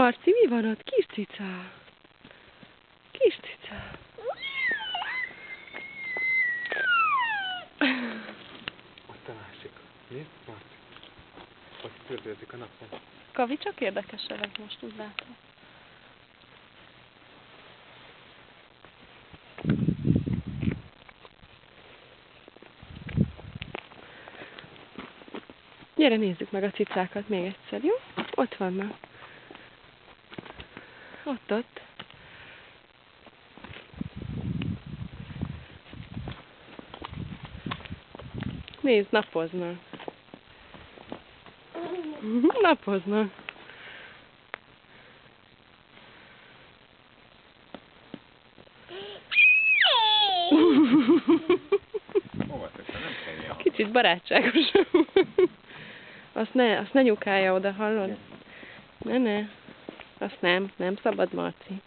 Marci, mi van ott? Kis cica. Kis cica. Ott a másik. Mi? Marci. Ott fürdőzik a napon. Kavi csak érdekesebbek most, úgy látom. Gyere, nézzük meg a cicákat még egyszer, jó? Ott vannak. Ott. Nézd, napoznak. Napoznak. Kicsit barátságosabb. Azt ne nyukálja oda, hallod? Ne. Azt nem szabad, Marci.